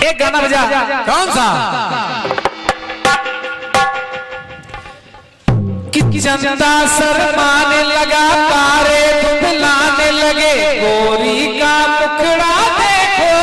एक गाना बजा। कौन सा? कि चंदा शर्माने लगा, तारे धुंधलाने लगे, गोरी का मुखड़ा देखो।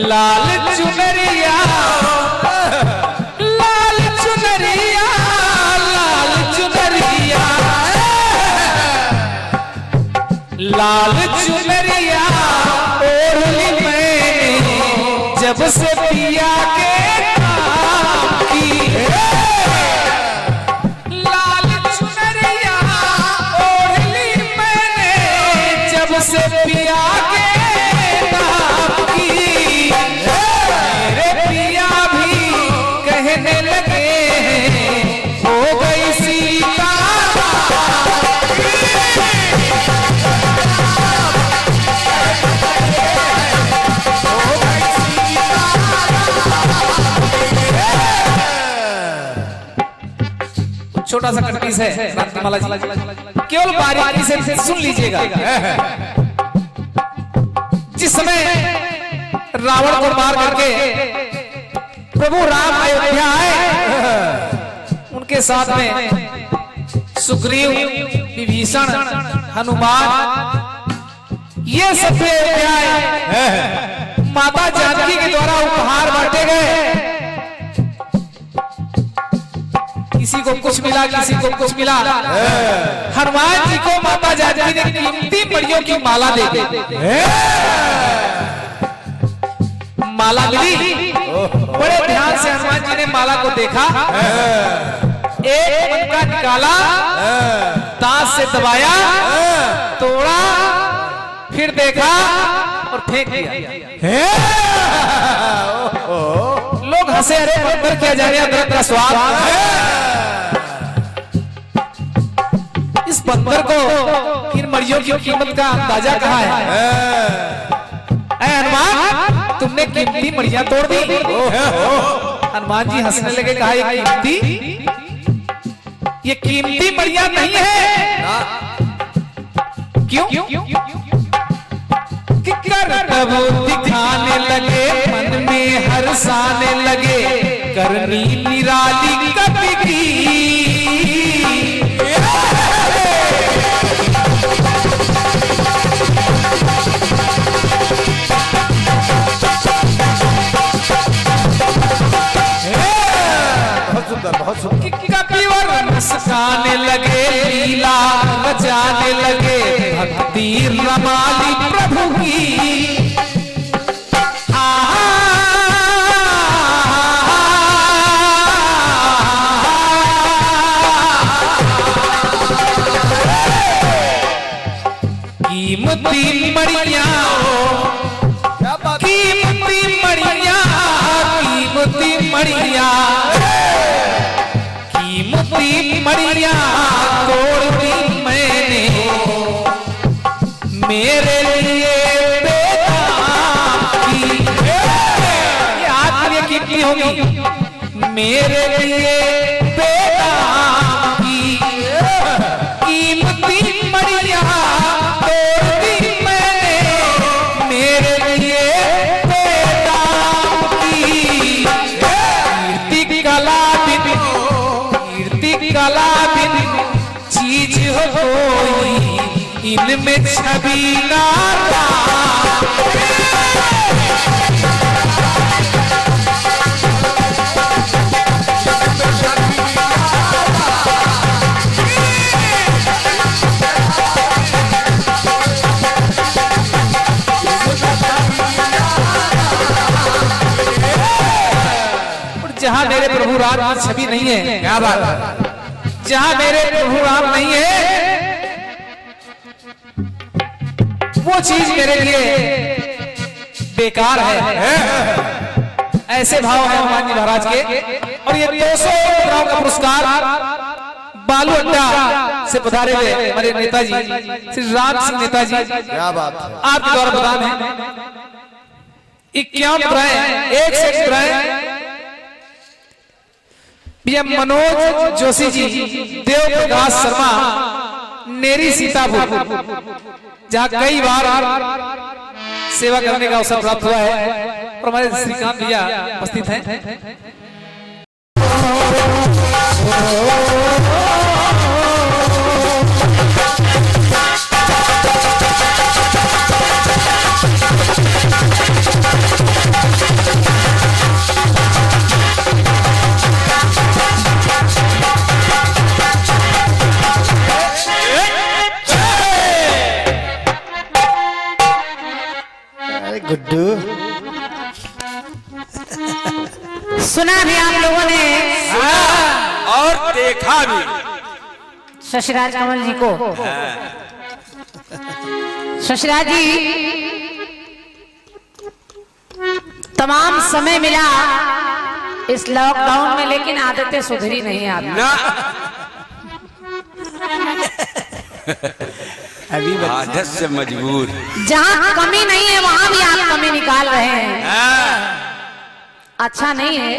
लाल चुनरिया, लाल चुनरिया, लाल चुनरिया, लाल चुनरिया ओढ़ली मैंने जब से पिया के नाम की। लाल चुनरिया ओढ़ली मैंने जब से पिया के नाम की। कहने लगे हो गई सीता, छोटा सा कटपीस है क्रांतिमाला जी, केवल बारीकी से सुन लीजिएगा। जिस समय रावण को मार करके प्रभु राम अयोध्या आए, उनके साथ में सुग्रीव, विभीषण, हनुमान, ये सब आए। माता जानकी के द्वारा उपहार बांटे गए, किसी को कुछ मिला, किसी को कुछ मिला। हनुमान जी को माता जानकी ने कीमती मणियों की माला दे दी। माला मिली, बड़े ध्यान से हनुमान जी ने माला को देखा, एक मनका निकाला, दांत से दबाया, तोड़ा, फिर देखा और फेंक दिया। लोग हंसे, अरे बंदर क्या जाने अदरक का स्वाद। इस बंदर को इन मड़ियों की कीमत का अंदाजा कहा है? हनुमान, तुमने कीमती मड़ियां तोड़ दी। हनुमान जी हंसने लगे, कहा ये कीमती मड़ियां नहीं है। क्यों? तब दिखाने लगे, मन में हर्षाने लगे, करनी निराली कभी की। बहुत सुंदर। कपिवर हंसाने लगे, लीला बजाने लगे, भक्ति रमाली प्रभु की। कीमती मड़ियां, कीमती मड़ियां, कीमती मड़ियां, कीमती मड़ियां तोड़ दी मैंने मेरे लिए बेदाम की। ये कीमती होगी मेरे लिए बेदाम की। कीमती मड़ियां तोड़ दी मैंने मेरे लिए बेदाम की। कीर्ति कला बिन, कीर्ति कला बिन चीज हो कोई, इनमें छवि नाता। जहां मेरे प्रभु राम की छवि नहीं है, क्या बात है, जहां मेरे प्रभु राम नहीं है, वो चीज मेरे लिए बेकार है। ऐसे भाव है हनुमान जी महाराज के। और ये 200 मुद्राओं का पुरस्कार बालू अड्डा से पधारे हुए हमारे नेताजी श्री राज सिंह नेताजी, क्या बात है, आपके द्वारा प्रदान है। 51 मुद्राएं, 1 से मुद्राएं पीएम मनोज जोशी जी, देव प्रकाश शर्मा, नेरी सीतापुर, जहां कई बार सेवा करने का अवसर प्राप्त हुआ है। और हमारे श्रीकांत भैया उपस्थित हैं। गुड्डू सुना भी आप लोगों ने और देखा भी शशिराज कमल जी को। शशिराज जी तमाम समय मिला इस लॉकडाउन में, लेकिन आदतें सुधरी नहीं आती ना। अभी आदत से मजबूर। जहां कमी नहीं है वहां भी आप कमी निकाल रहे हैं। अच्छा नहीं है।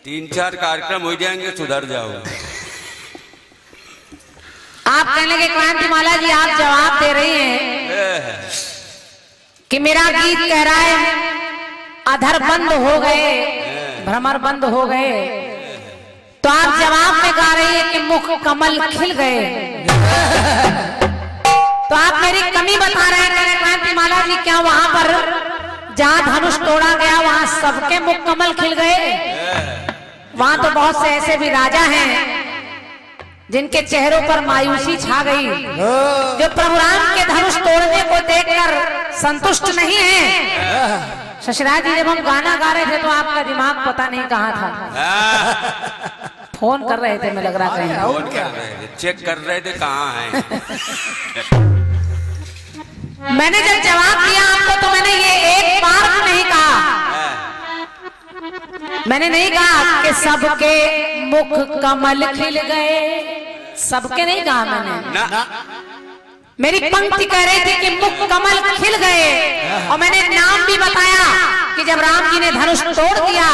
3-4 कार्यक्रम हो जाएंगे, सुधर जाओ। आप कहने के क्रांतिमाला जी आप जवाब दे रही हैं कि मेरा गीत कह रहा है अधर बंद हो गए, भ्रमर बंद हो गए, तो आप जवाब में गा रही है कि मुख कमल खिल गए। तो आप मेरी कमी बता रहे हैं क्रांतिमाला जी, क्या वहां पर जहां धनुष तोड़ा गया वहां सबके मुख कमल खिल गए? वहां तो बहुत से ऐसे भी राजा हैं जिनके चेहरों पर मायूसी छा गई, जो प्रभु राम के धनुष तोड़ने को देखकर संतुष्ट नहीं है। शशिराज जी जब हम गाना गा रहे थे तो आपका दिमाग पता नहीं कहाँ था, फोन कर रहे थे, मैं लग रहा कहीं फोन कर रहे थे, चेक कर रहे थे कहाँ हैं। मैंने जब जवाब दिया आपको तो मैंने ये एक बार भी नहीं कहा, मैंने नहीं कहा कि सबके मुख कमल खिल गए, सबके नहीं कहा मैंने ना। मेरी पंक्ति कह रही थी कि मुख कमल खिल गए। और मैंने नाम भी बताया कि जब राम जी ने धनुष तोड़ दिया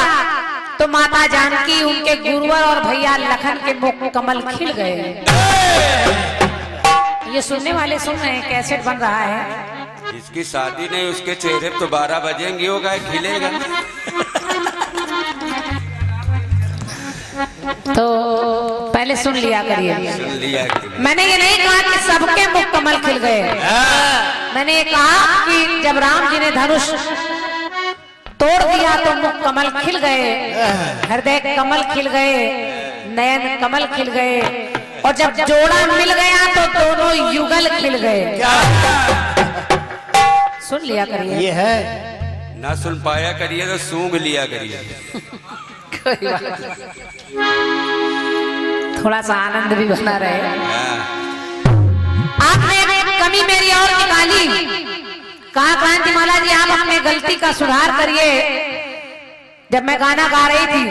तो माता जानकी, उनके गुरुवर और भैया लखन के मुख कमल खिल गए। ये सुनने वाले सुन रहे हैं, कैसेट बन रहा है। जिसकी शादी नहीं उसके चेहरे तो 12 बजेंगे, होगा खिलेगा। तो पहले सुन लिया करिए। सुन लिया कि मैंने ये नहीं कहा कि सबके मुख कमल खिल गए, मैंने ये कहा कि जब राम जी ने धनुष तोड़ दिया तो मुख कमल खिल गए, हृदय कमल खिल गए, नयन कमल खिल गए, और जब जोड़ा मिल गया तो दोनों युगल खिल गए। सुन लिया करिए। ये है ना सुन पाया करिए तो सूंघ लिया करिए। कोई बात नहीं, थोड़ा सा आनंद भी बना रहे। आपने कमी मेरी और निकाली, कहा क्रांतिमाला जी आप अपने गलती का सुधार करिए। जब मैं गाना गा रही थी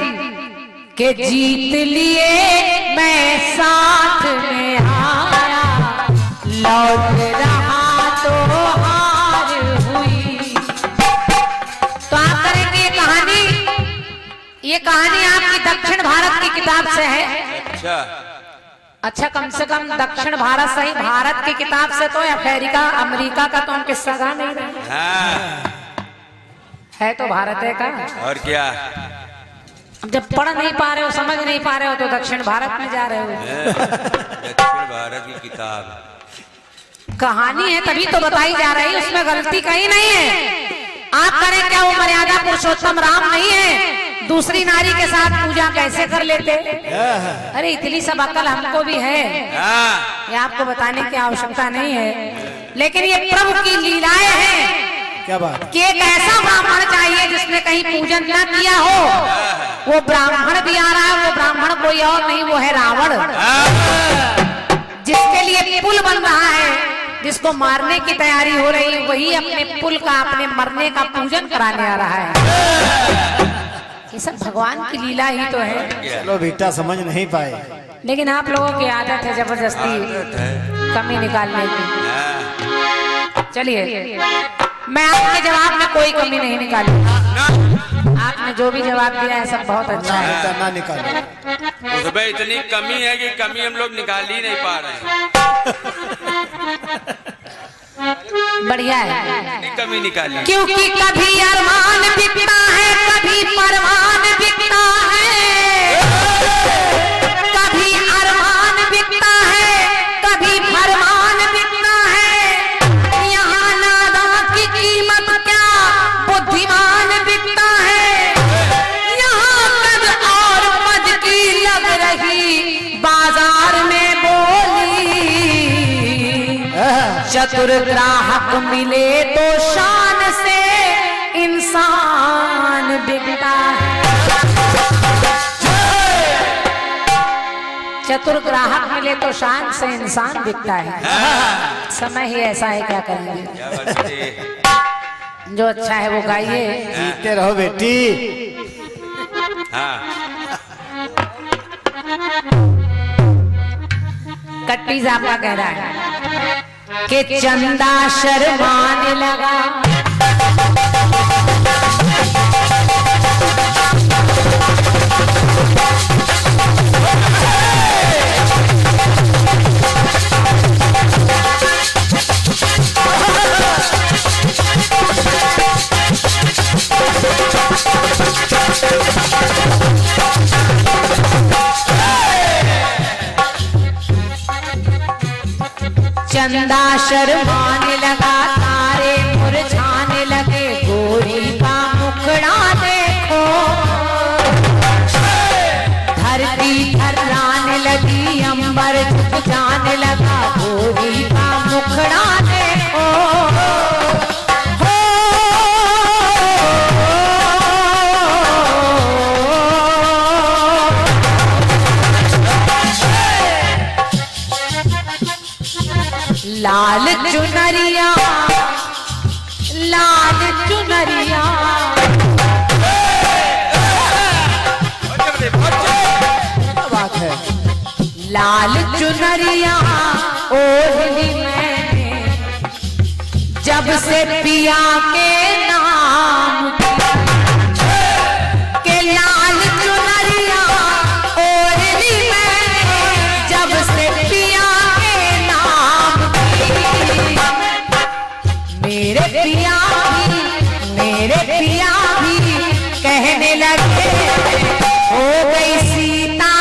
कि जीत लिए मैं साथ में आया, लौट रहा तो हार हुई। तो आप करेंगे ये कहानी आपकी दक्षिण भारत की किताब से है। अच्छा कम से कम दक्षिण भारत सही, भारत की किताब से तो अमेरिका अमेरिका का तो हम किस्सा गा नहीं रहे। है तो भारत है का, और क्या। अब जब पढ़ नहीं पा रहे हो, समझ नहीं पा रहे हो, तो दक्षिण भारत में जा रहे हो। दक्षिण भारत की किताब कहानी है तभी तो बताई जा रही है, उसमें गलती कहीं नहीं है। आप करें क्या वो मर्यादा पुरुषोत्तम राम नहीं है? दूसरी नारी के साथ पूजा कैसे कर लेते? अरे इतनी सब अकल हमको भी है, ये आपको बताने की आवश्यकता नहीं है। लेकिन ये प्रभु की लीलाएं हैं। क्या बात, कि एक ऐसा ब्राह्मण चाहिए जिसने कहीं पूजन न किया हो। वो ब्राह्मण भी आ रहा है, वो ब्राह्मण कोई और नहीं, वो है रावण, जिसके लिए पुल बन रहा है, जिसको मारने की तैयारी हो रही है, वही अपने पुल का, अपने मरने का पूजन कराने आ रहा है। ये सब भगवान की लीला ही तो है। चलो बेटा समझ नहीं पाए। लेकिन आप लोगों की आदत है जबरदस्ती आदत है। कमी निकालने की। हाँ। चलिए, मैं आपके जवाब में कोई कमी नहीं निकालूंगा। आपने जो भी जवाब दिया है सब बहुत अच्छा है। बेटा ना निकालो। उसमें इतनी कमी है कि कमी हम लोग निकाल ही नहीं पा रहे हैं। बढ़िया है, इतनी कमी निकाली। क्योंकि कभी अरमान बिकता है, कभी परवान बिकता है। कभी अरमान बिकता है, कभी फरमान बिकता है। यहाँ नादा की कीमत क्या, बुद्धिमान बिकता है। यहाँ कद और पद की लग रही बाजार में बोली। चतुर ग्राहक मिले तो शान से इंसान बिकता है। चतुर ग्राहक मिले तो शान से इंसान बिकता है। समय ही ऐसा है, क्या करेंगे। क्या बात है? जो अच्छा है वो गाइए। जीते रहो बेटी। हाँ। कट्टी आपका कह रहा है कि चंदा शर्माने लगा। चंदा शर्माने लगा, तारे मुरझाने लगे, गोरी का मुखड़ा देखो। धरती थर्राने लगी, अंबर झुक जाने लगा, गोरी का मुखड़ा देखो। लाल चुनरिया, लाल चुनरिया, क्या बात है। लाल चुनरिया ओढ़ली मैंने जब से पिया के नाम के। लाल चुनरिया ओढ़ली मैंने जब से पिया के नाम। मेरे पिया भी कहने लगे हो गई सीता।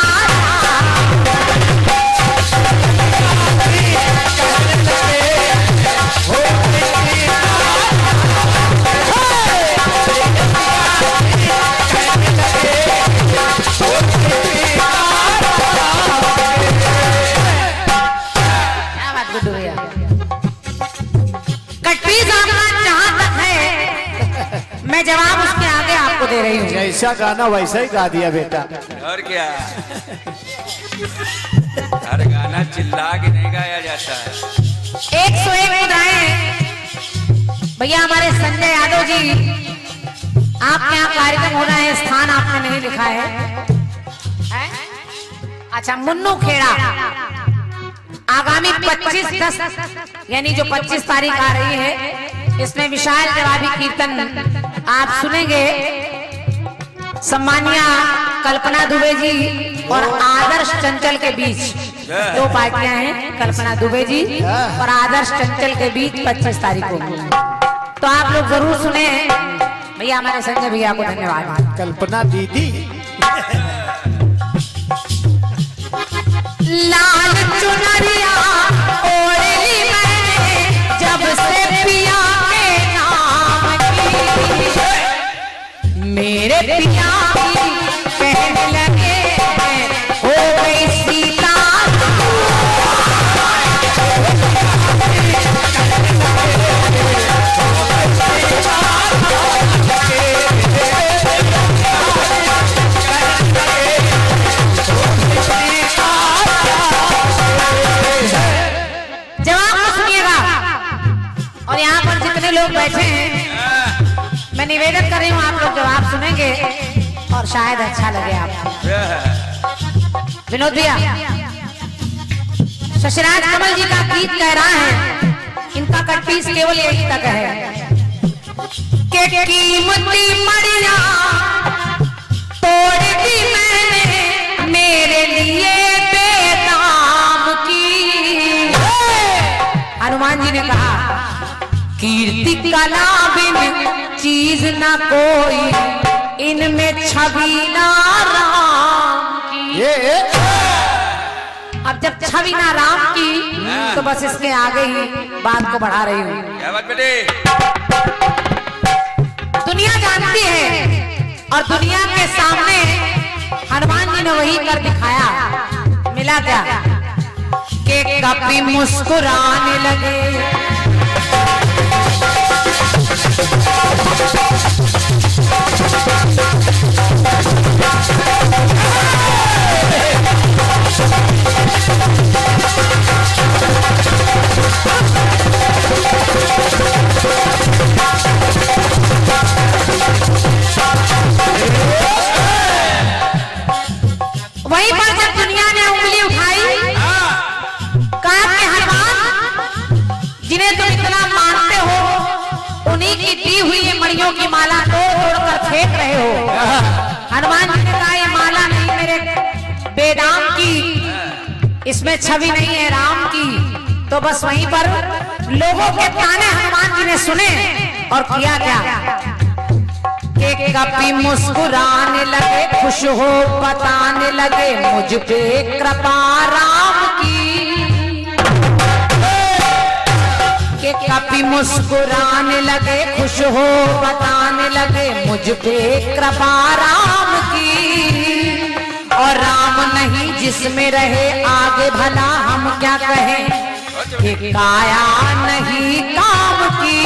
क्या बात गुड्डू भैया। कट्टी साहब जहां तक है, मैं जवाब उसके आगे आपको दे रही हूँ। जैसा गाना वैसा ही गा दिया बेटा। और क्या? हर गाना चिल्ला के नहीं गाया जाता है। 101 मुद्राएं भैया हमारे संजय यादव जी, आपके यहाँ कार्यक्रम हो रहा है, स्थान आपने नहीं लिखा है। अच्छा, मुन्नू खेड़ा आगामी 25/10 यानी जो 25 तारीख आ रही है, इसमें विशाल जवाबी कीर्तन आप सुनेंगे। सम्मानिया कल्पना दुबे जी और आदर्श चंचल के बीच दो पार्टियां हैं, कल्पना दुबे जी और आदर्श चंचल के बीच 25 तारीख को। तो आप लोग जरूर सुने। भैया हमारे संजय भैया को धन्यवाद। कल्पना दीदी। लाल चुनरिया ओढ़ली मैंने जब से पिया के नाम की। मेरे पिया भी कहने लगे हो गई सीता। और यहाँ पर जितने लोग बैठे हैं, मैं निवेदन कर रही हूँ आप लोग जवाब सुनेंगे और और शायद अच्छा लगे आपको। विनोद भैया, शशिराज कमल जी का गीत कह रहा है, इनका कट पीस केवल यही तक है कि कीमती मड़िया तोड़ दी मैंने मेरे लिए बेदाम की। हनुमान जी ने कहा कीर्ति कला बिन चीज न कोई, इनमें छवि ना राम की। अब जब छवि ना राम की तो बस इसके आगे ही बात को बढ़ा रही हूँ। क्या बात बेटे? दुनिया जानती है और दुनिया के सामने हनुमान जी ने वही कर दिखाया। मिला क्या कि कभी मुस्कुराने लगे, वहीं पर जब दुनिया ने उंगली उठाई, कहा कि हनुमान जिन्हें तुम इतना मानते हो, उन्हीं की दी हुई ये मणियों की माला तोड़ तोड़ कर फेंक रहे हो। हनुमान जी ने कहा ये माला नहीं मेरे बेदाम की, इसमें छवि नहीं है राम की। तो बस वहीं पर लोगों के ताने हनुमान जी ने सुने और किया क्या कि कभी मुस्कुराने लगे, खुश हो बताने लगे मुझ पे कृपा राम की। कि कभी मुस्कुराने लगे, खुश हो बताने लगे मुझ पे कृपा राम की। और राम नहीं जिसमें रहे आगे भला हम क्या कहें कि काया नहीं काम की।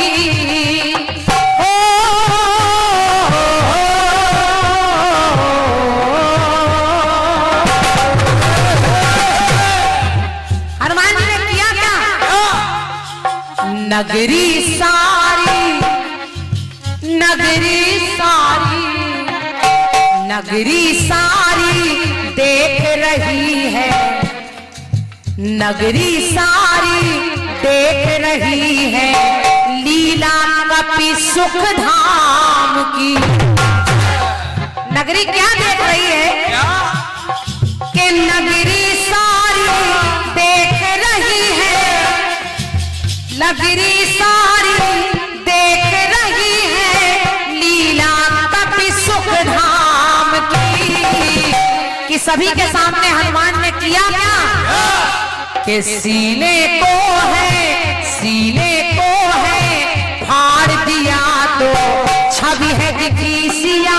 नगरी सारी, नगरी सारी, नगरी सारी देख रही है, नगरी सारी देख रही है लीला कपि सुख धाम की। नगरी क्या देख रही है कि नगरी सारी देख रही है, नगरी सारी देख रही है लीला कपि सुख धाम की। कि सभी के सामने हनुमान ने किया क्या कि सीने को है, सीने को है फाड़ दिया तो छवि है दिखी सिया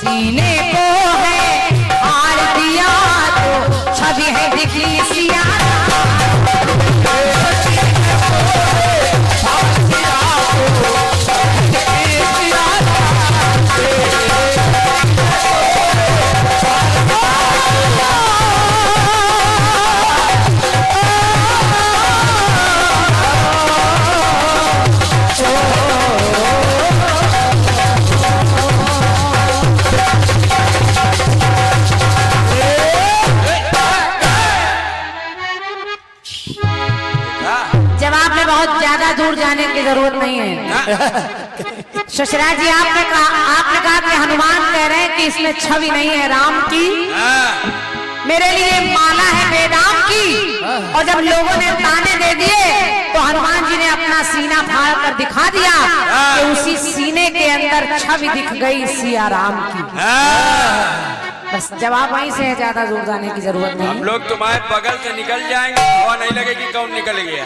सीने को है हार दिया तो छवि है दिखी सिया। जवाब में बहुत ज्यादा दूर जाने की जरूरत नहीं है। शशिराज जी आपने कहा कि हनुमान कह रहे हैं कि इसमें छवि नहीं है राम की, मेरे लिए माला है बेदाम की। और जब लोगों ने ताने दे दिए तो हनुमान जी ने अपना सीना फाड़ कर दिखा दिया कि उसी सीने के अंदर छवि दिख गई सिया राम की। बस जवाब वहीं से है, ज्यादा दूर जाने की जरूरत नहीं। हम लोग तुम्हारे बगल से निकल जाएंगे और नहीं लगेगी कौन निकल गया।